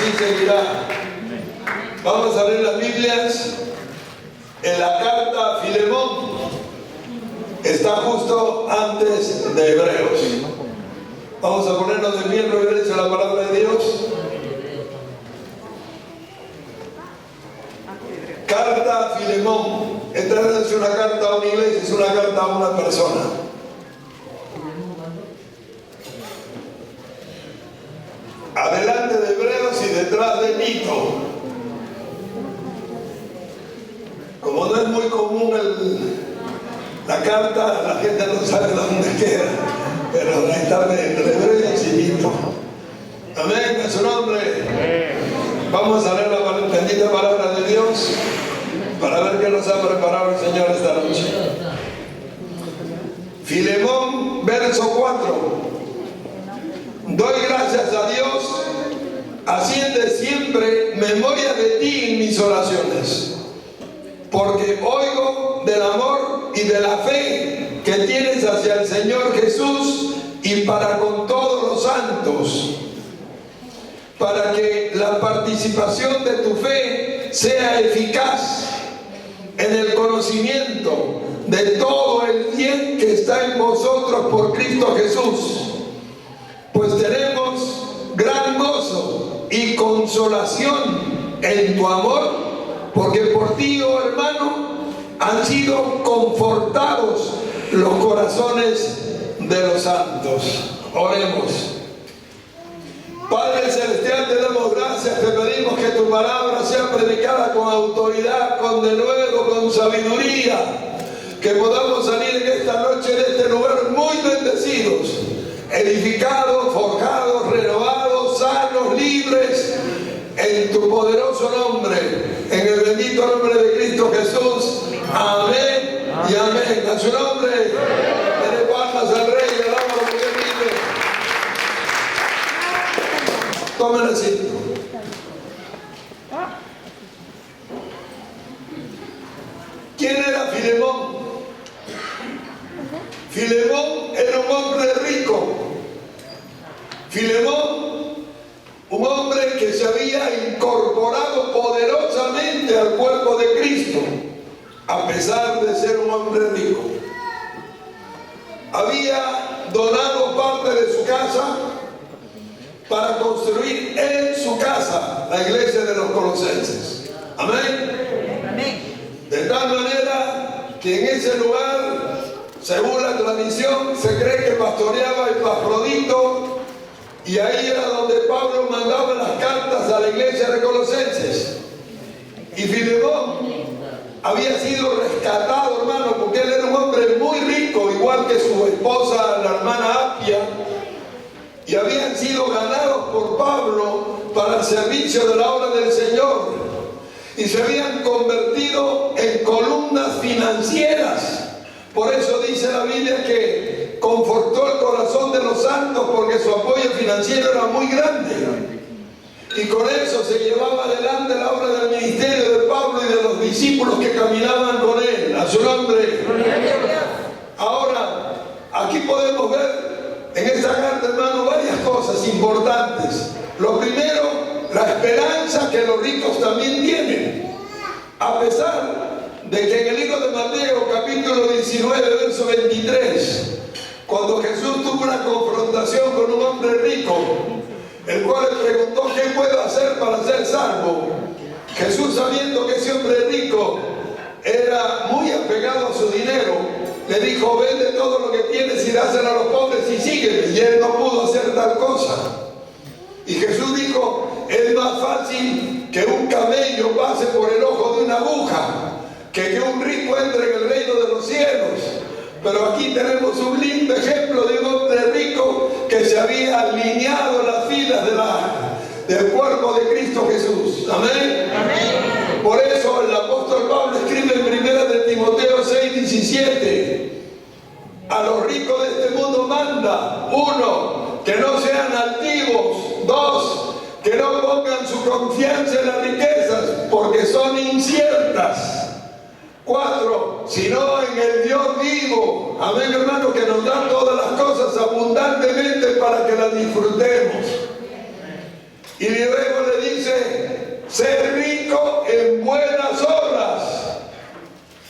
así seguirá. Vamos a leer las Biblias en la carta a Filemón. Está justo antes de Hebreos. Vamos a ponernos de pie en reverencia a la palabra de Dios. Carta a Filemón. Esta no es una carta a una iglesia, es una carta a una persona. Adelante de Hebreos y detrás de Tito. Como no es muy común la carta, la gente no sabe dónde queda, pero ahí está entre Hebreos y Tito. Amén, en su nombre. Vamos a leer la bendita palabra de Dios para ver qué nos ha preparado el Señor esta noche. Filemón, verso 4. Doy gracias a Dios, haciendo siempre memoria de ti en mis oraciones, porque oigo del amor y de la fe que tienes hacia el Señor Jesús y para con todos los santos, para que la participación de tu fe sea eficaz en el conocimiento de todo el bien que está en vosotros por Cristo Jesús. Pues tenemos gran gozo y consolación en tu amor, porque por ti, oh hermano, han sido confortados los corazones de los santos. Oremos. Padre Celestial, te damos gracias, te pedimos que tu palabra sea predicada con autoridad, con denuedo, con sabiduría, que podamos salir en esta noche de este lugar muy bendecidos, edificados, forjados, renovados, sanos, libres, en tu poderoso nombre, en el bendito nombre de Cristo Jesús. Amén y amén. A su nombre, denle palmas al Rey, alabado porque Él vive. Tomen asiento. ¿Quién era Filemón? Filemón era un hombre rico. Filemón, un hombre que se había incorporado poderosamente al cuerpo de Cristo, a pesar de ser un hombre rico. Había donado parte de su casa para construir en su casa la iglesia de los colosenses. Amén. Amén. De tal manera que en ese lugar, según la tradición, se cree que pastoreaba Epafrodito, y ahí era donde Pablo mandaba las cartas a la iglesia de Colosenses. Y Filemón había sido rescatado, hermano, porque él era un hombre muy rico, igual que su esposa, la hermana Apia, y habían sido ganados por Pablo para el servicio de la obra del Señor, y se habían convertido en columnas financieras. Por eso dice la Biblia que confortó el corazón de los santos, porque su apoyo financiero era muy grande. Y con eso se llevaba adelante la obra del ministerio de Pablo y de los discípulos que caminaban con él. A su nombre. Ahora, aquí podemos ver en esta carta, hermano, varias cosas importantes. Lo primero, la esperanza que los ricos también tienen. A pesar de que en el libro de Mateo, capítulo 19, verso 23, cuando Jesús tuvo una confrontación con un hombre rico, el cual le preguntó: ¿qué puedo hacer para ser salvo? Jesús, sabiendo que ese hombre rico era muy apegado a su dinero, le dijo: vende todo lo que tienes y dáselo a los pobres y sígueme. Y él no pudo hacer tal cosa. Y Jesús dijo: es más fácil que un camello pase por el ojo de una aguja que un rico entre en el reino de los cielos. Pero aquí tenemos un lindo ejemplo de un hombre rico que se había alineado en las filas del cuerpo de Cristo Jesús. Amén. Amén. Por eso el apóstol Pablo escribe en 1 de Timoteo 6:17: a los ricos de este mundo manda, 1, que no sean altivos; 2, que no pongan su confianza en las riquezas, porque son inciertas; 4, sino en el Dios vivo. Amén, hermano, que nos da todas las cosas abundantemente para que las disfrutemos. Y luego le dice ser rico en buenas obras,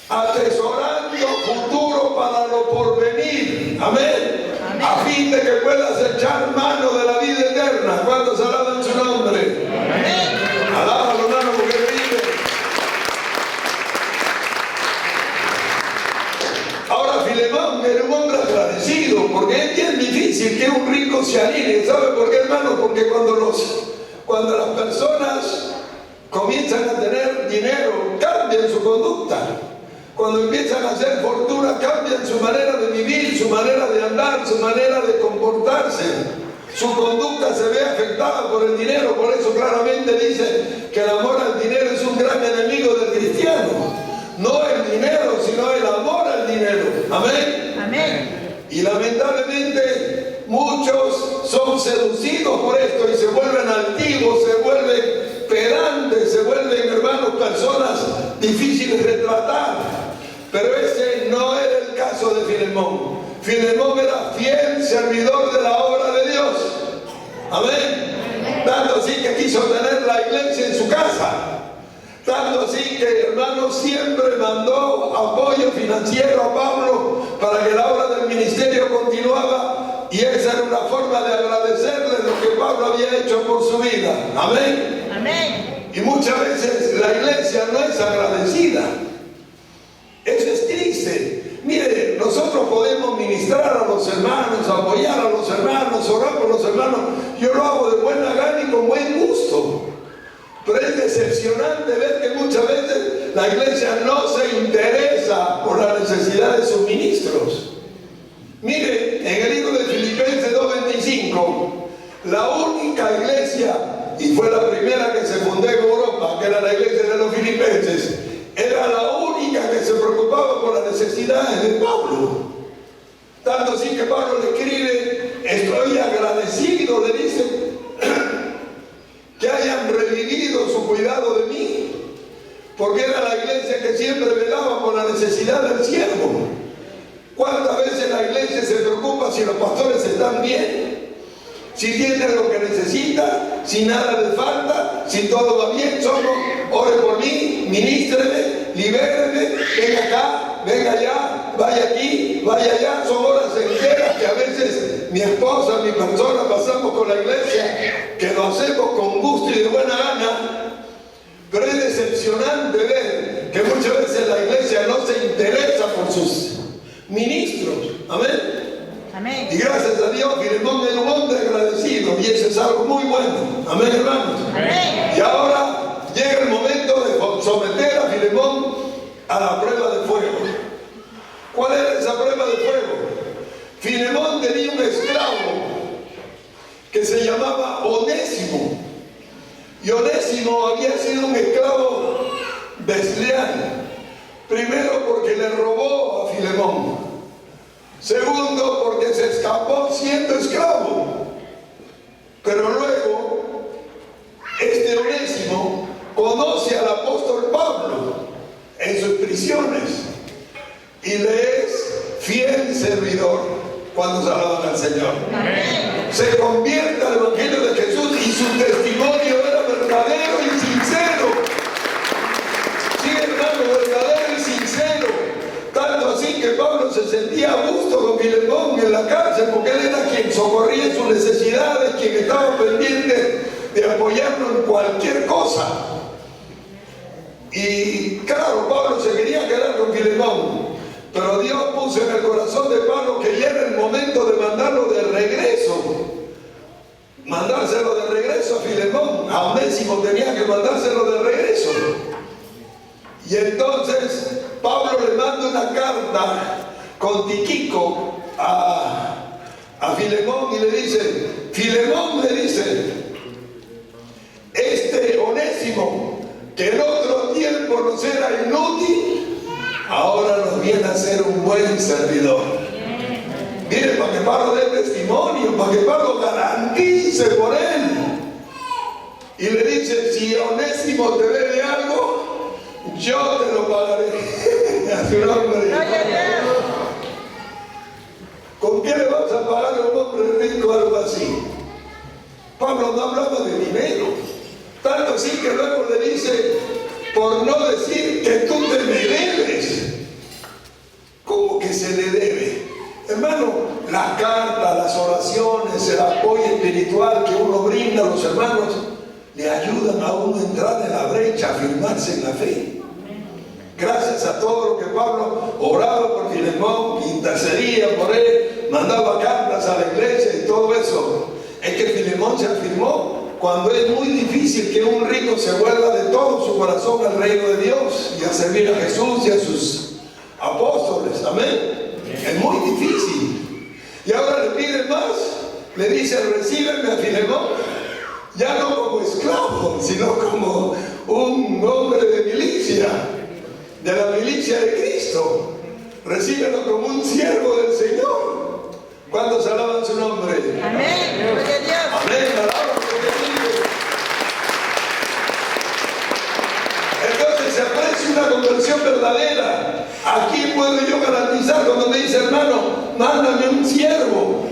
atesorando futuro para lo porvenir. Amén. A fin de que puedas echar mano de la vida eterna. ¿Cuántos alaban su nombre? Amén. Alábalo, hermano, porque vive. Ahora Filemón era un hombre agradecido, porque es bien difícil que un rico se alinee. ¿Sabe por qué, hermano? Porque cuando las personas comienzan a tener dinero, cambian su conducta. Cuando empiezan a hacer fortuna, cambian su manera de vivir, su manera de andar, su manera de comportarse. Su conducta se ve afectada por el dinero. Por eso claramente dice que el amor al dinero es un gran enemigo del cristiano. No el dinero, sino el amor al dinero. Amén. Amén. Y lamentablemente muchos son seducidos por esto y se vuelven altivos, se vuelven pedantes, se vuelven, hermanos, personas difíciles de tratar. Pero ese no era el caso de Filemón. Filemón era fiel servidor de la obra de Dios. Amén. Tanto así que quiso tener la iglesia en su casa. Tanto así que, hermanos, siempre mandó apoyo financiero a Pablo para que la obra del ministerio continuaba. Y esa era una forma de agradecerle lo que Pablo había hecho por su vida. Amén. Amén. Y muchas veces la iglesia no es agradecida. Eso es triste. Mire, nosotros podemos ministrar a los hermanos, apoyar a los hermanos, orar por los hermanos. Yo lo hago de buena gana y con buen gusto. Pero es decepcionante ver que muchas veces la iglesia no se interesa por la necesidad de sus ministros. Mire, en el libro de Filipenses 2:25, la única iglesia, y fue la primera que se fundó en Europa, que era la iglesia de los filipenses, era la única que se preocupaba por las necesidades de Pablo. Tanto así que Pablo le escribe: estoy agradecido, le dice, que hayan revivido su cuidado de mí, porque era la iglesia que siempre velaba por la necesidad del siervo. ¿Cuántas veces la iglesia se preocupa si los pastores están bien? Si tienen lo que necesitan, si nada les falta, si todo va bien, solo ore por mí, ministreme, libéreme, venga acá, venga allá, vaya aquí, vaya allá. Son horas enteras que a veces mi esposa, mi persona pasamos con la iglesia, que lo hacemos con gusto y de buena gana. Pero es decepcionante ver que muchas veces la iglesia no se interesa por sus ministros. Amén. Amén. Y gracias a Dios, Filemón era un hombre agradecido, y eso es algo muy bueno. Amén, hermanos. Amén. Y ahora llega el momento de someter a Filemón a la prueba de fuego. ¿Cuál era esa prueba de fuego? Filemón tenía un esclavo que se llamaba Onésimo. Y Onésimo había sido un esclavo desleal. Primero porque le robó a Filemón. Segundo porque se escapó siendo esclavo. Pero luego este Onésimo conoce al apóstol Pablo en sus prisiones y le es fiel servidor cuando se alaban al Señor. Amén. Se convierte al Evangelio de Jesús y su testimonio era verdadero y sincero. Sí, hermano, verdadero y sincero. Tanto así que Pablo se sentía a gusto con Filemón en la cárcel, porque él era quien socorría sus necesidades, quien estaba pendiente de apoyarlo en cualquier cosa. Y claro, Pablo se quería quedar con Filemón, pero Dios puso en el corazón de Pablo que ya era el momento de mandarlo de regreso. Mandárselo de regreso a Filemón. A Onésimo tenía que mandárselo de regreso. Y entonces Pablo le manda una carta con Tíquico a Filemón y le dice, Filemón le dice, este Onésimo, que en otro tiempo nos era inútil, ahora nos viene a ser un buen servidor. Mire, para que Pablo dé testimonio, para que Pablo garantice por él. Y le dice, si Onésimo te debe algo, yo te lo pagaré. A su nombre. ¿Con qué le vas a pagar a un hombre rico algo así? Pablo no hablaba de dinero. Tanto así que luego le dice, por no decir que tú te me debes. ¿Cómo que se le debe? Hermano, las cartas, las oraciones, el apoyo espiritual que uno brinda a los hermanos, le ayudan a uno a entrar en la brecha, a afirmarse en la fe. Gracias a todo lo que Pablo oraba por Filemón, intercedía por él, mandaba cartas a la iglesia y todo eso. Es que Filemón se afirmó cuando es muy difícil que un rico se vuelva de todo su corazón al reino de Dios y a servir a Jesús y a sus apóstoles. Amén. Es muy difícil. Y ahora le pide más. Le dice, recíbeme a Filemón, ya no como esclavo, sino como un hombre de milicia, de la milicia de Cristo. Recíbelo como un siervo del Señor. ¿Cuántos alaban su nombre? Amén. Gloria a Dios. Amén. Alaban su nombre. Entonces se aprecia una conversión verdadera. ¿A quién puedo yo garantizar cuando me dice, hermano, mándame un siervo?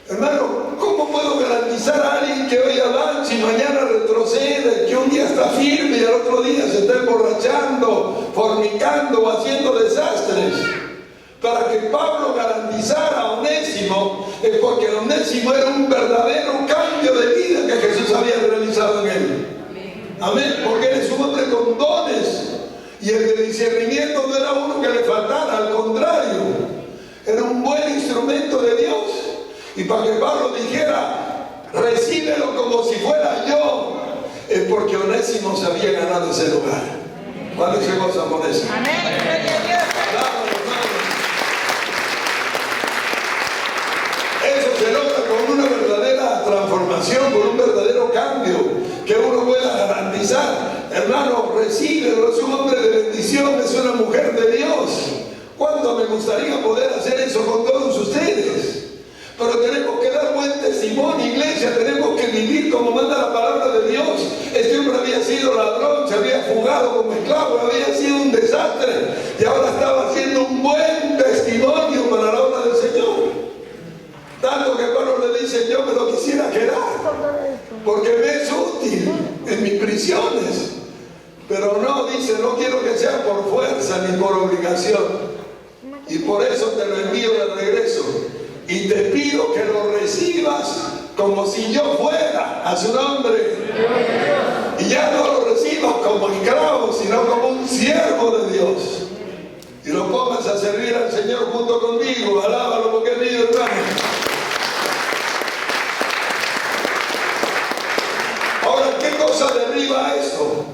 Hermano, ¿cómo puedo garantizar a alguien que hoy avanza y mañana retrocede, que un día está firme y al otro día se está emborrachando, fornicando o haciendo desastres? Para que Pablo garantizara a Onésimo, es porque Onésimo era un verdadero cambio de vida que Jesús había realizado en él. Amén, porque él es un hombre con dones. Y el de discernimiento no era uno que le faltara, al contrario, era un buen instrumento de Dios. Y para que Pablo dijera, recíbelo como si fuera yo, es porque Onésimo se había ganado ese lugar. ¿Cuándo se goza por eso? Amén. Gloria a Dios. Eso se logra con una verdadera transformación, con un verdadero cambio que uno pueda garantizar. Hermano, recíbelo, es un hombre de bendición, es una mujer de Dios. ¿Cuánto me gustaría poder hacer eso con todos ustedes? Pero tenemos que dar buen testimonio, iglesia, tenemos que vivir como manda la palabra de Dios. Este hombre había sido ladrón, se había fugado como esclavo, había sido un desastre y ahora estaba haciendo un buen testimonio para la obra del Señor. Tanto que Pablo le dice, yo me lo quisiera quedar, porque me es útil en mis prisiones. Pero no, dice, no quiero que sea por fuerza ni por obligación. Y por eso te lo envío de regreso. Y te pido que lo recibas como si yo fuera, a su nombre. Y ya no lo recibas como esclavo, sino como un siervo de Dios. Y lo pongas a servir al Señor junto conmigo. Alábalo porque es mío, hermano. Ahora, ¿qué cosa derriba esto?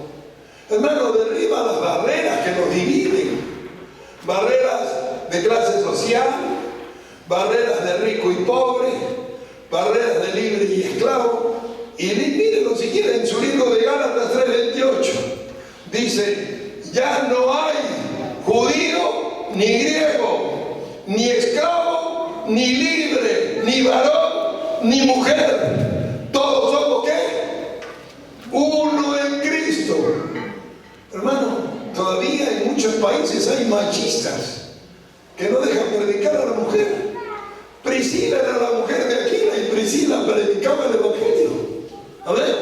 Hermano, derriba las barreras que nos dividen. Barreras de clase social, barreras de rico y pobre, barreras de libre y esclavo. Y mírenlo si quieren en su libro de Gálatas 3:28. Dice, ya no hay judío ni griego, ni esclavo, ni libre, ni varón, ni mujer. Todos somos ¿qué? Uno en Cristo. Hermano, todavía en muchos países hay machistas que no dejan predicar a la mujer. Priscila era la mujer de Aquila y Priscila predicaba el Evangelio. ¿Amén?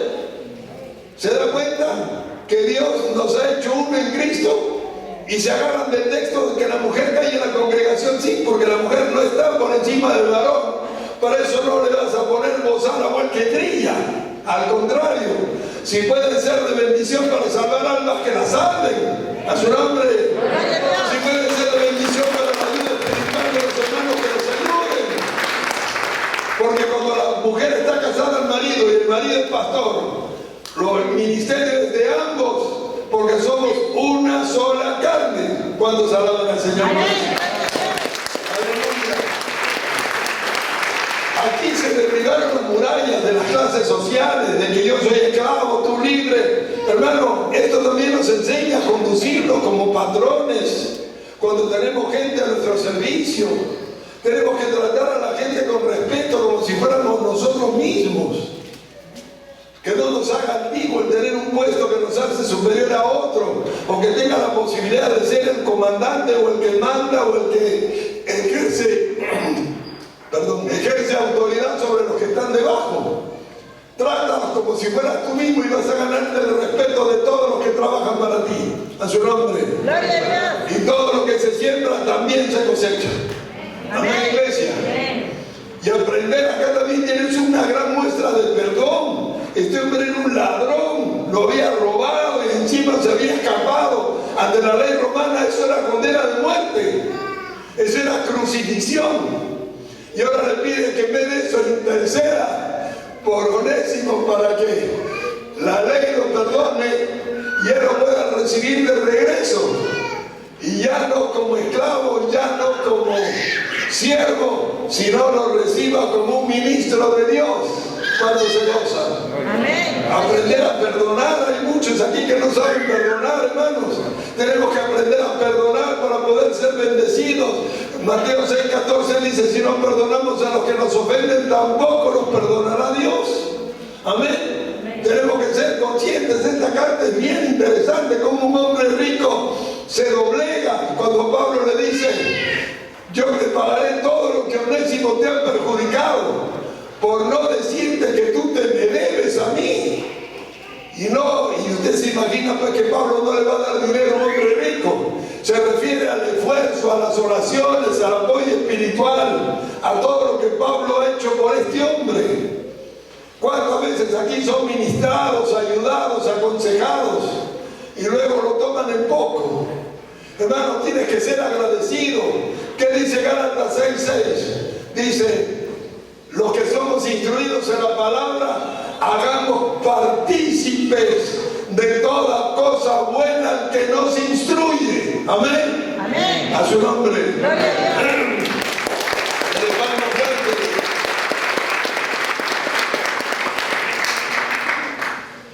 ¿Se da cuenta que Dios nos ha hecho uno en Cristo? Y se agarran del texto de que la mujer cae en la congregación, sí, porque la mujer no está por encima del varón. Para eso no le vas a poner bozal a cual que trilla. Al contrario, si pueden ser de bendición para salvar almas, que las salven. A su nombre. Si pueden ser de bendición para la ayuda espiritual de los hermanos, que les ayuden. Porque cuando la mujer está casada al marido y el marido es pastor, el ministerio es de ambos, porque somos una sola carne. Cuando se alaban al Señor. Aquí se derribaron las murallas de las clases sociales, de que yo soy esclavo, tú libre. Hermano, esto también nos enseña a conducirnos como patrones. Cuando tenemos gente a nuestro servicio, tenemos que tratar a la gente con respeto, como si fuéramos nosotros mismos. Que no nos haga antiguo el tener un puesto que nos hace superior a otro, o que tenga la posibilidad de ser el comandante, o el que manda, o el que ejerce autoridad sobre los que están debajo. Trátalos como si fueras tú mismo y vas a ganarte el respeto de todos los que Gloria a Dios. Y todo lo que se siembra también se cosecha. Amén, iglesia. Y aprender acá también tienes una gran muestra de perdón. Este hombre era un ladrón, lo había robado y encima se había escapado. Ante la ley romana eso era condena de muerte. Eso era crucifixión. Y ahora le pide que en vez de eso interceda por Onésimo para que la ley lo perdone y él lo pueda recibir de regreso. Y ya no como esclavo, ya no como siervo, sino lo reciba como un ministro de Dios cuando se goza. Amén. Aprender a perdonar. Hay muchos aquí que no saben perdonar, hermanos. Tenemos que aprender a perdonar para poder ser bendecidos. Mateo 6:14 dice: si no perdonamos a los que nos ofenden, tampoco nos perdonará Dios. Amén. Tenemos que ser conscientes. Esta carta es bien interesante, como un hombre rico se doblega cuando Pablo le dice: yo te pagaré todo lo que Onésimo te ha perjudicado, por no decirte que tú te me debes a mí. Y usted se imagina pues que Pablo no le va a dar dinero a un hombre rico. Se refiere al esfuerzo, a las oraciones, al apoyo espiritual, a todo lo que Pablo ha hecho por este hombre. ¿Cuántas veces aquí son ministrados, ayudados, aconsejados y luego lo toman en poco? Hermano, tienes que ser agradecido. ¿Qué dice Gálatas 6:6? Dice: los que somos instruidos en la palabra, hagamos partícipes de toda cosa buena al que nos instruye. Amén. Amén. A su nombre. Gloria a Dios.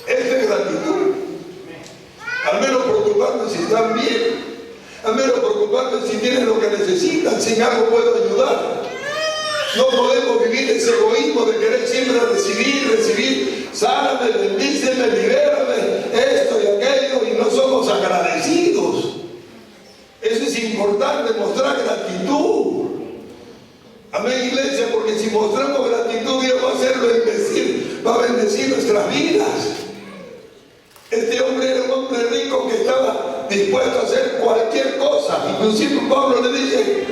Esta es gratitud. Al menos preocuparme si están bien. Al menos preocuparme si tienen lo que necesitan. Si en algo puedo ayudar. No podemos vivir ese egoísmo de querer siempre recibir. Sáname, bendíceme, libérame, esto y aquello, y no somos agradecidos. Eso es importante, mostrar gratitud. Amén, iglesia, porque si mostramos gratitud, Dios va a hacerlo bendecir, va a bendecir nuestras vidas. Este hombre era un hombre rico que estaba dispuesto a hacer cualquier cosa. Inclusive Pablo le dice,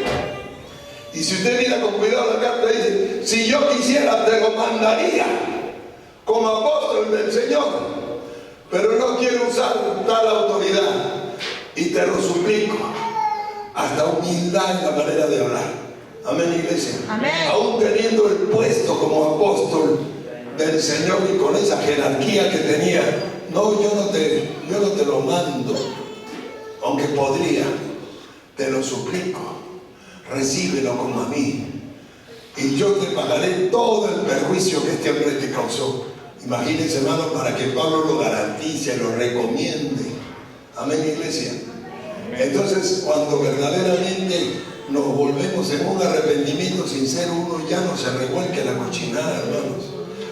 y si usted mira con cuidado la carta, dice: si yo quisiera te lo mandaría como apóstol del Señor, pero no quiero usar tal autoridad, y te lo suplico. Hasta humildad en la manera de hablar. Amén, iglesia. Amén. Aún teniendo el puesto como apóstol del Señor y con esa jerarquía que tenía, no, yo no te lo mando, aunque podría, te lo suplico, recíbelo como a mí, y yo te pagaré todo el perjuicio que este hombre te causó. Imagínense, hermano, para que Pablo lo garantice, lo recomiende. Amén, iglesia. Entonces, cuando verdaderamente nos volvemos en un arrepentimiento sincero, uno ya no se revuelque la cochinada, hermanos.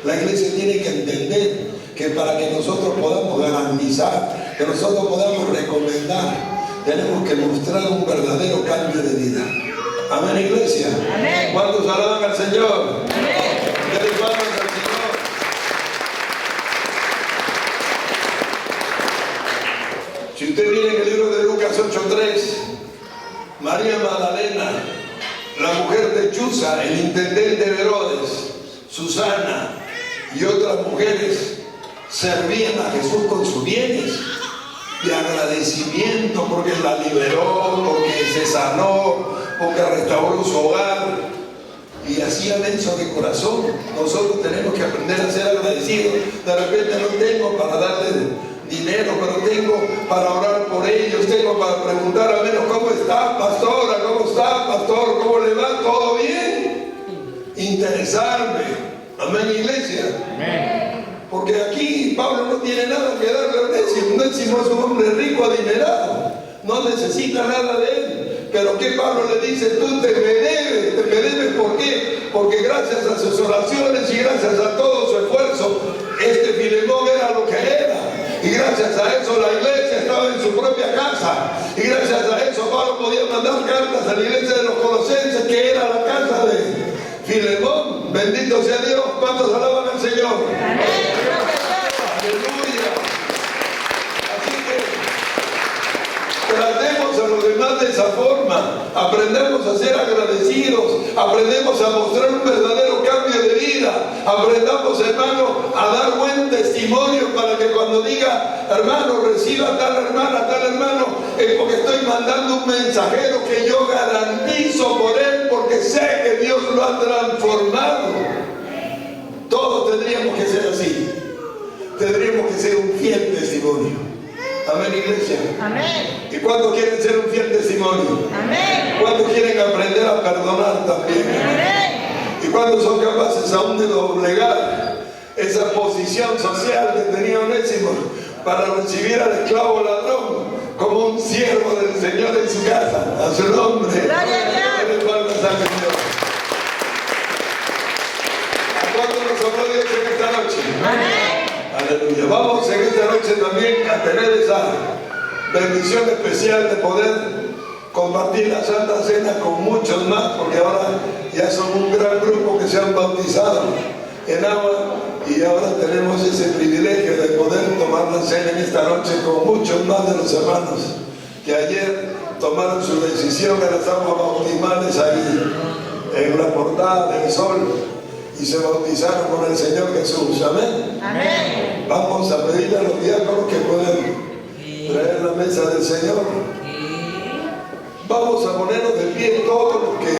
La iglesia tiene que entender que para que nosotros podamos garantizar, que nosotros podamos recomendar, tenemos que mostrar un verdadero cambio de vida. Amén, iglesia. Amén. ¿Cuántos alaban al Señor? Amén. ¿Qué les palmas al Señor? Si usted mira en el libro de Lucas 8:3, María Magdalena, la mujer de Chuza, el intendente de Herodes, Susana y otras mujeres servían a Jesús con sus bienes de agradecimiento porque la liberó, porque se sanó, porque restauró su hogar, y hacían eso de corazón. Nosotros tenemos que aprender a ser agradecidos. De repente no tengo para darle dinero, pero tengo para orar por ellos, tengo para preguntar al menos: ¿cómo está, pastora? ¿Cómo está, pastor? ¿Cómo le va? ¿Todo bien? Interesarme. Amén, iglesia. Amén. Porque aquí Pablo no tiene nada que darle a Onésimo. Onésimo es un hombre rico, adinerado, no necesita nada de él. Pero que Pablo le dice: tú te me debes. ¿Por qué? Porque gracias a sus oraciones y gracias a todo su esfuerzo, este Filemón era lo que era. Y gracias a eso la iglesia estaba en su propia casa. Y gracias a eso Pablo podía mandar cartas a la iglesia de los Colosenses, que era la casa de Filemón. Bendito sea Dios. ¿Cuántos alaban al Señor? Amén. Aleluya. Así que tratemos de esa forma, aprendemos a ser agradecidos, aprendemos a mostrar un verdadero cambio de vida, aprendamos, hermano, a dar buen testimonio para que cuando diga, hermano, reciba a tal hermana, tal hermano, es porque estoy mandando un mensajero que yo garantizo por él, porque sé que Dios lo ha transformado. Todos tendríamos que ser así. Tendríamos que ser un fiel testimonio. Amén, iglesia. Amén. ¿Y cuántos quieren ser un fiel testimonio? Amén. ¿Cuántos quieren aprender a perdonar también? Amén. ¿Y cuántos son capaces aún de doblegar esa posición social que tenía Onésimo para recibir al esclavo ladrón como un siervo del Señor en su casa? A su nombre. Gloria a Dios. Denle palmas al Señor. ¿A cuánto nos habló Dios en esta noche? Amén. Aleluya. Vamos en esta noche también a tener esa bendición especial de poder compartir la Santa Cena con muchos más, porque ahora ya son un gran grupo que se han bautizado en agua y ahora tenemos ese privilegio de poder tomar la cena en esta noche con muchos más de los hermanos que ayer tomaron su decisión en las aguas bautismales ahí en la portada del Sol y se bautizaron con el Señor Jesús. Amén. Amén. Vamos a pedirle a los diáconos que puedan traer la mesa del Señor. Vamos a ponernos de pie todos los que